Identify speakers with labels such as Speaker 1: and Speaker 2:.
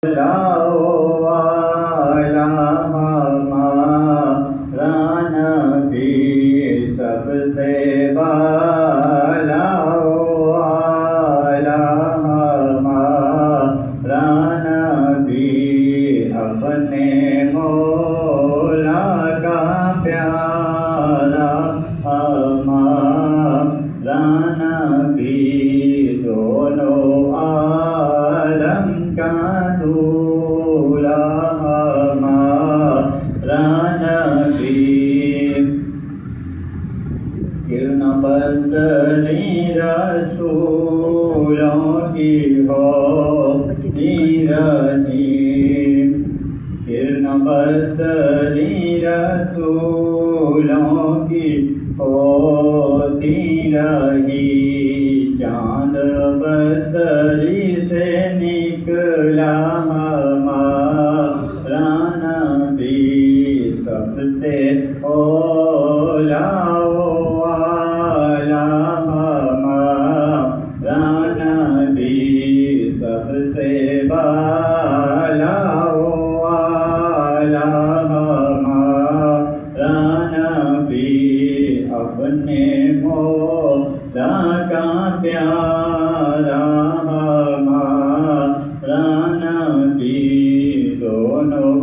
Speaker 1: लाओ वाला हमारा नबी सबसे वाला वाला हमारा नबी अपने मौला का प्यारा हमारा नबी दोनों आलम का दूल्हा हमारा नबी किरण बदली रसूलों की हो निरनी किरण बदली रसूलों की होती रही चाँद बदली से निकला हमारा नबी सबसे ओला वाला हमारा नबी सबसे वाला वाला हमारा नबी अपने मौला का प्यारा हमारा नबी दोनों